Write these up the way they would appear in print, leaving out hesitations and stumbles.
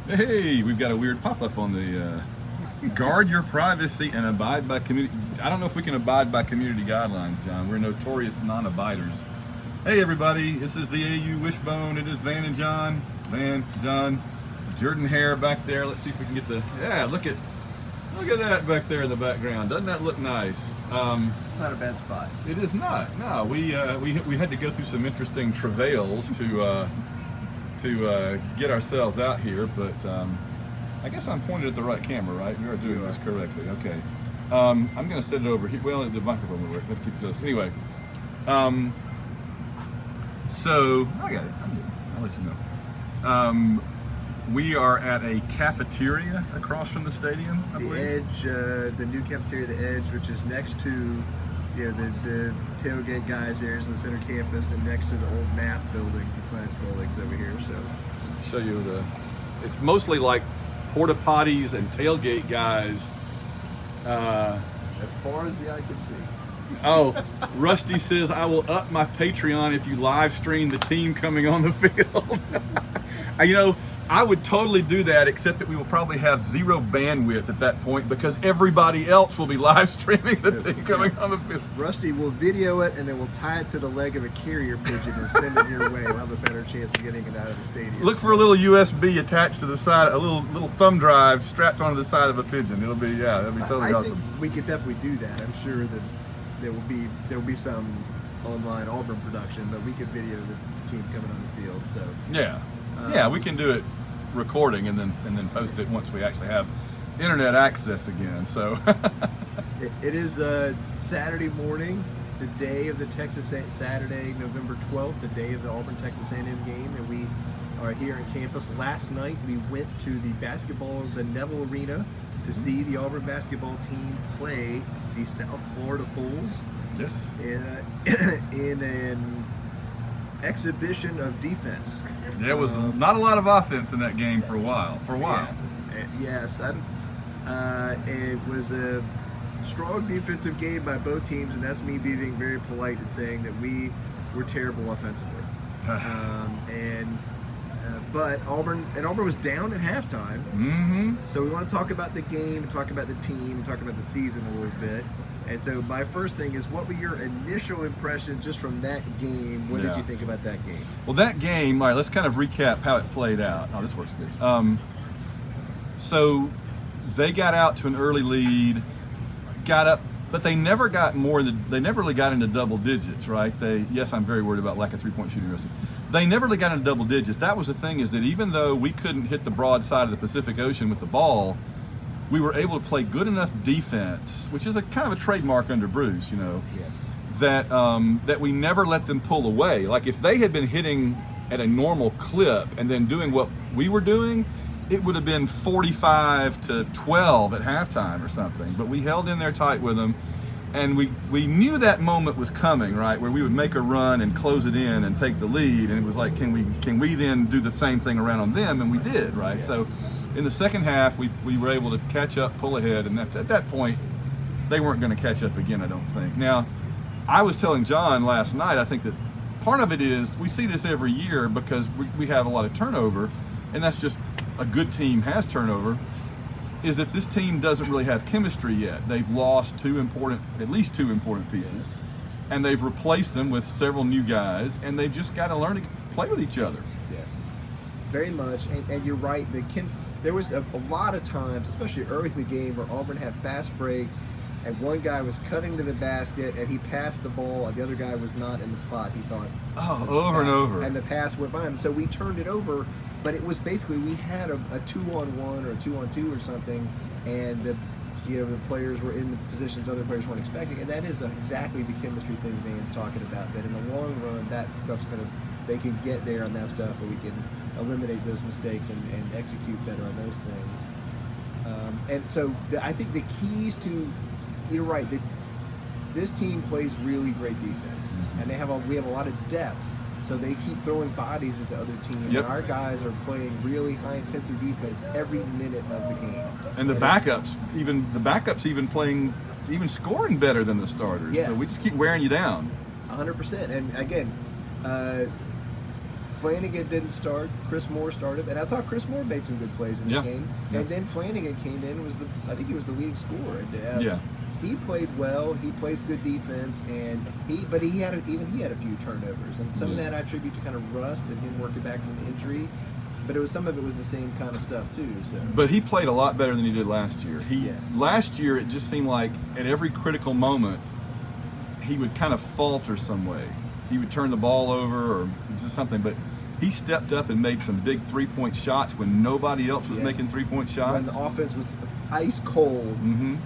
Hey, we've got a weird pop-up on the guard your privacy and abide by community. I don't know if we can abide by community guidelines, John. We're notorious non-abiders. Hey, everybody, this is the AU Wishbone. It is Van and John. Van, John, Jordan Hare back there. Let's see if we can get the, yeah, look at that back there in the background. Doesn't that look nice? Not a bad spot. It is not. No, we had to go through some interesting travails to get ourselves out here, but I guess I'm pointed at the right camera, right? We are doing this correctly. Okay. I'm going to set it over here. Well, the microphone will work. Let's keep this. Anyway, so I got it. I'm good. I'll let you know. We are at a cafeteria across from the stadium, I believe. Edge, the new cafeteria, the Edge, which is next to, the tailgate guys there is the center campus, and next to the old math buildings, the science buildings over here. So, show you it's mostly like porta potties and tailgate guys. As far as the eye can see. Oh, Rusty says, I will up my Patreon if you live stream the team coming on the field. I would totally do that, except that we will probably have zero bandwidth at that point because everybody else will be live streaming the team coming on the field. Rusty will video it, and then we'll tie it to the leg of a carrier pigeon and send it your way. We'll have a better chance of getting it out of the stadium. Look for a little USB attached to the side, a little thumb drive strapped onto the side of a pigeon. It'll be, that'll be totally awesome. I think we could definitely do that. I'm sure that there will be some online Auburn production, but we could video the team coming on the field. So yeah, we can do it recording and then post it once we actually have internet access again. So it is Saturday morning, the day of the Saturday, November 12th, the day of the Auburn Texas A&M game, and we are here on campus. Last night we went to the Neville Arena to see the Auburn basketball team play the South Florida Bulls. Yes. In an exhibition of defense. There was not a lot of offense in that game for a while. Yes, it was a strong defensive game by both teams, and that's me being very polite and saying that we were terrible offensively. But Auburn was down at halftime. Mm-hmm. So we want to talk about the game, talk about the team, talk about the season a little bit. And so my first thing is, what were your initial impressions just from that game? What did you think about that game? Well, that game, all right, let's kind of recap how it played out. Oh, this works good. So they got out to an early lead, got up, but they never really got into double digits, right? Yes, I'm very worried about lack of three-point shooting. They never really got into double digits. That was the thing, is that even though we couldn't hit the broad side of the Pacific Ocean with the ball, we were able to play good enough defense, which is a kind of a trademark under Bruce, Yes. that we never let them pull away. Like if they had been hitting at a normal clip and then doing what we were doing, it would have been 45-12 at halftime or something. But we held in there tight with them, and we knew that moment was coming, right, where we would make a run and close it in and take the lead. And it was like, can we then do the same thing around on them? And we did, right? Yes. So in the second half, we were able to catch up, pull ahead, and at that point, they weren't going to catch up again, I don't think. Now, I was telling John last night, I think that part of it is we see this every year because we have a lot of turnover, and that's just a good team has turnover, is that this team doesn't really have chemistry yet. They've lost at least two important pieces, and they've replaced them with several new guys, and they've just got to learn to play with each other. Yes, very much, and you're right. There was a lot of times, especially early in the game, where Auburn had fast breaks, and one guy was cutting to the basket, and he passed the ball, and the other guy was not in the spot he thought. Over and over. And the pass went by him. So we turned it over, but it was basically we had a 2-on-1 or a 2-on-2 or something, and the players were in the positions other players weren't expecting, and that is exactly the chemistry thing Van's talking about. That in the long run, that stuff's they can get there on that stuff, and we can eliminate those mistakes and execute better on those things. And so I think the keys to, you're right, this team plays really great defense, and we have a lot of depth, so they keep throwing bodies at the other team. Yep. And our guys are playing really high intensity defense every minute of the game. And the backups even playing, even scoring better than the starters. Yes. So we just keep wearing you down. 100%. And again, Flanagan didn't start. Chris Moore started, and I thought Chris Moore made some good plays in this game. Yeah. And then Flanagan came in and I think he was the leading scorer. And, he played well. He plays good defense, and he had a few turnovers, and some of that I attribute to kind of rust and him working back from the injury. But some of it was the same kind of stuff too. So, but he played a lot better than he did last year. Last year it just seemed like at every critical moment he would kind of falter some way. He would turn the ball over or just something. But he stepped up and made some big 3-point shots when nobody else was making 3-point shots. When the offense was ice cold. Mm-hmm.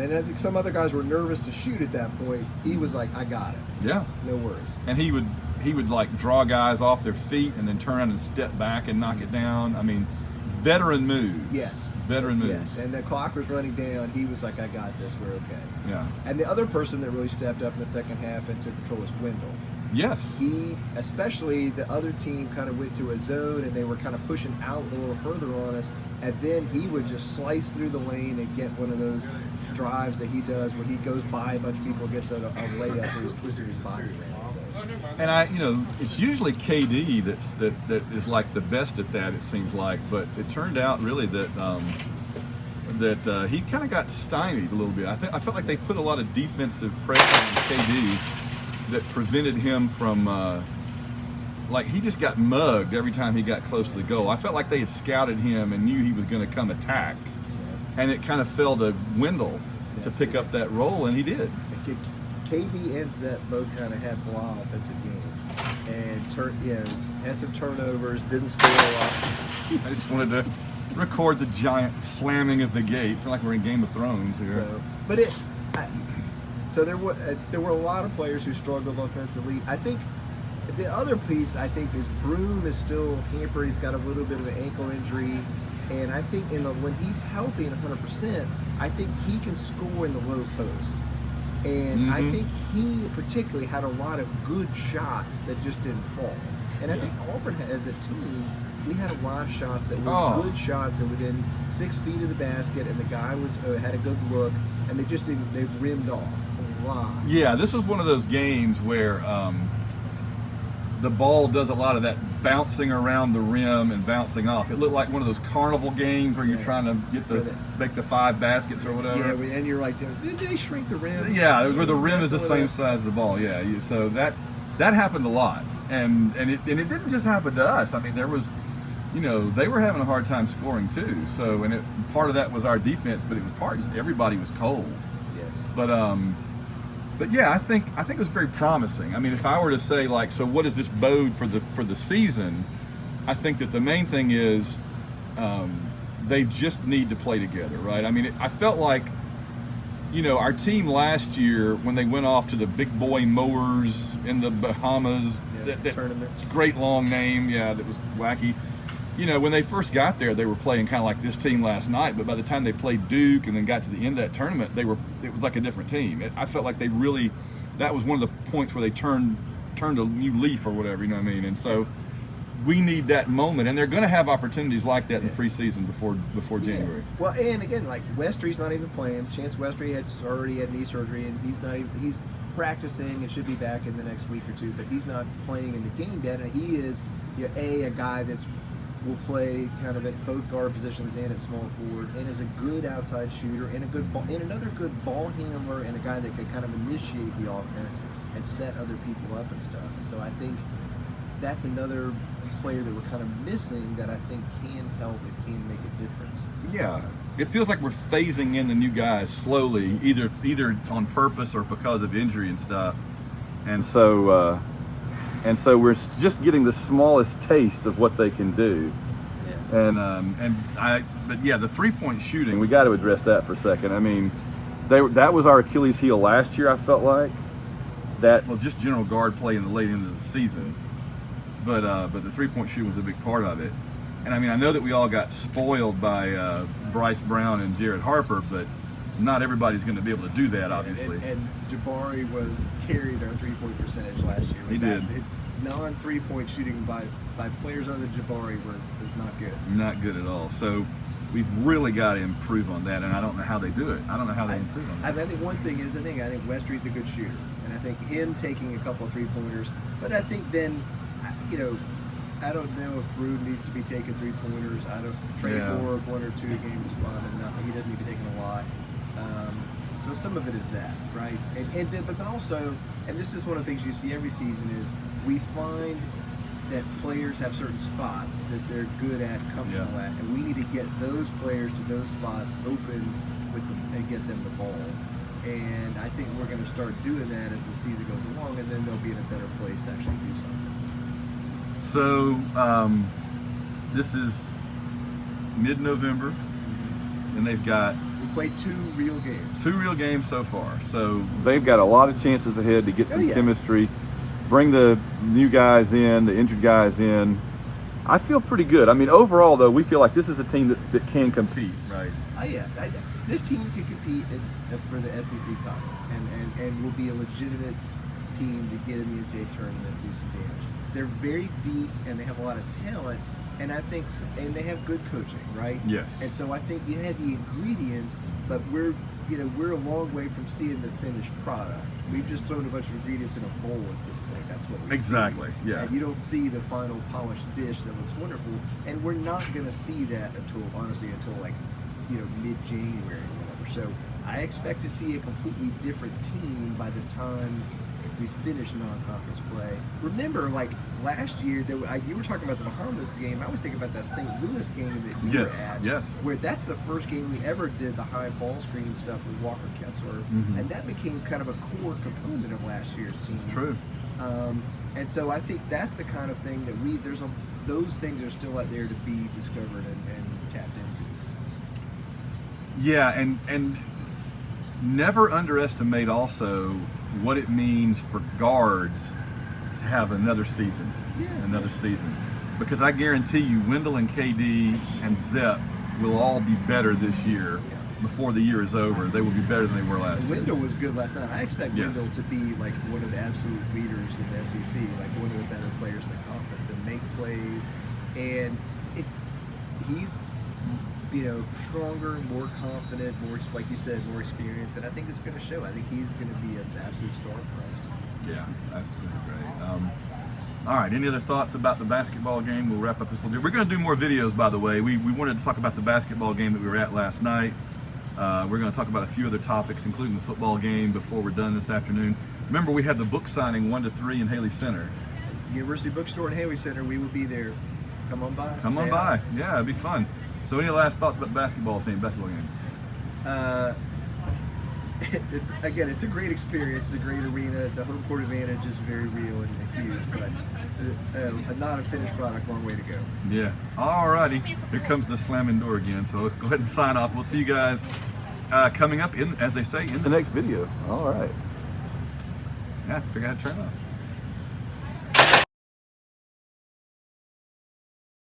And I think some other guys were nervous to shoot at that point. He was like, I got it. Yeah. No worries. And he would like draw guys off their feet and then turn around and step back and knock it down. I mean, veteran moves. Yes. Veteran moves. Yes. And the clock was running down. He was like, I got this. We're okay. Yeah. And the other person that really stepped up in the second half and took control was Wendell. Yes. Especially the other team kind of went to a zone and they were kind of pushing out a little further on us. And then he would just slice through the lane and get one of those drives that he does where he goes by a bunch of people and gets a layup where he's twisting his body around. So. And it's usually KD that is like the best at that, it seems like. But it turned out really that he kind of got stymied a little bit. I felt like they put a lot of defensive pressure on KD that prevented him from like he just got mugged every time he got close to the goal. I felt like they had scouted him and knew he was going to come attack. And it kind of fell to Wendell to pick up that role, and he did. KD and Zep both kind of had blah offensive games, and had some turnovers, didn't score a lot. I just wanted to record the giant slamming of the gate. It's not like we're in Game of Thrones here. So there were a lot of players who struggled offensively. I think the other piece is Broom is still hampered. He's got a little bit of an ankle injury. And I think when he's healthy and 100%, I think he can score in the low post. And I think he particularly had a lot of good shots that just didn't fall. And I think Auburn, as a team, we had a lot of shots that were good shots and within 6 feet of the basket, and the guy had a good look, and they rimmed off a lot. Yeah, this was one of those games where the ball does a lot of that bouncing around the rim and bouncing off. It looked like one of those carnival games where you're trying to make the 5 baskets or whatever. Yeah, and you're like, did they shrink the rim? Yeah, it was where the rim is the same size as the ball. Yeah, so that happened a lot, and it didn't just happen to us. I mean, there was, they were having a hard time scoring too. So, part of that was our defense, but it was just everybody was cold. Yeah. But yeah, I think it was very promising. I mean, if I were to say like, so what does this bode for the season? I think that the main thing is they just need to play together, right? I mean, I felt like, our team last year when they went off to the big boy mowers in the Bahamas, that tournament, great long name, that was wacky. When they first got there, they were playing kind of like this team last night, but by the time they played Duke and then got to the end of that tournament, it was like a different team. I felt like that was one of the points where they turned a new leaf or whatever, you know what I mean? And so we need that moment, and they're going to have opportunities like that in the preseason before January. Well, and again, like Westry's not even playing. Chance Westry already had knee surgery, and he's practicing and should be back in the next week or two, but he's not playing in the game yet, and he is a guy that's will play kind of at both guard positions and at small forward, and is a good outside shooter and another good ball handler, and a guy that could kind of initiate the offense and set other people up and stuff. And so I think that's another player that we're kind of missing that I think can help and can make a difference. Yeah, it feels like we're phasing in the new guys slowly, either on purpose or because of injury and stuff, and so we're just getting the smallest taste of what they can do. Yeah. But the 3-point shooting, we got to address that for a second. I mean, that was our Achilles heel last year. I felt like just general guard play in the late end of the season. But the 3-point shooting was a big part of it. And I mean, I know that we all got spoiled by Bryce Brown and Jared Harper, but not everybody's going to be able to do that, obviously. And Jabari carried our 3-point percentage last year. He did. Non-3-point shooting by players other than Jabari was not good. Not good at all. So we've really got to improve on that, and I don't know how they do it. I don't know how they improve on that. I think one thing is, I think Westry's a good shooter, and I think him taking a couple of 3-pointers. But I think then, I don't know if Brood needs to be taking 3-pointers. Trey Moore, 1 or 2 a game is fun, and he doesn't need to be taking a lot. So some of it is that, right? But then also, and this is one of the things you see every season is we find that players have certain spots that they're good at, comfortable at, and we need to get those players to those spots open with them and get them the ball. And I think we're going to start doing that as the season goes along, and then they'll be in a better place to actually do something. So this is mid-November, and they've got played 2 real games. 2 real games so far. So they've got a lot of chances ahead to get some chemistry, bring the new guys in, the injured guys in. I feel pretty good. I mean, overall, though, we feel like this is a team that can compete, right? This team can compete for the SEC title and will be a legitimate team to get in the NCAA tournament and do some damage. They're very deep and they have a lot of talent. And I think, and they have good coaching, right? Yes. And so I think you had the ingredients, but we're a long way from seeing the finished product. We've just thrown a bunch of ingredients in a bowl at this point. That's what we exactly. see. Yeah. And you don't see the final polished dish that looks wonderful, and we're not going to see that until like, mid-January or whatever. So I expect to see a completely different team by the time we finish non-conference play. Remember, like last year, you were talking about the Bahamas game. I was thinking about that St. Louis game that you were at. Yes. Where that's the first game we ever did the high ball screen stuff with Walker Kessler, and that became kind of a core component of last year's team. It's true. And so I think that's the kind of thing that those things are still out there to be discovered and tapped into. Yeah, and never underestimate also what it means for guards to have another season. Because I guarantee you Wendell and KD and Zep will all be better this year. Before the year is over, they will be better than they were last year. Wendell was good last night. I expect Wendell to be like one of the absolute leaders in the SEC, like one of the better players in the conference and make plays. And he's stronger, more confident, more, like you said, more experienced, and I think it's going to show. I think he's going to be an absolute star for us. Yeah, that's going to be great. All right, any other thoughts about the basketball game? We'll wrap up this little bit. We're going to do more videos, by the way. We wanted to talk about the basketball game that we were at last night. We're going to talk about a few other topics, including the football game, before we're done this afternoon. Remember, we had the book signing 1 to 3 in Haley Center. University Bookstore in Haley Center. We will be there. Come on by. Come on by. Yeah, it'd be fun. So any last thoughts about the basketball game? It's a great experience. It's a great arena. The home court advantage is very real and huge, but not a finished product, long way to go. Yeah. All righty. Here comes the slamming door again. So let's go ahead and sign off. We'll see you guys coming up, as they say, in the next video. All right. Yeah, I have to figure out how to turn it off.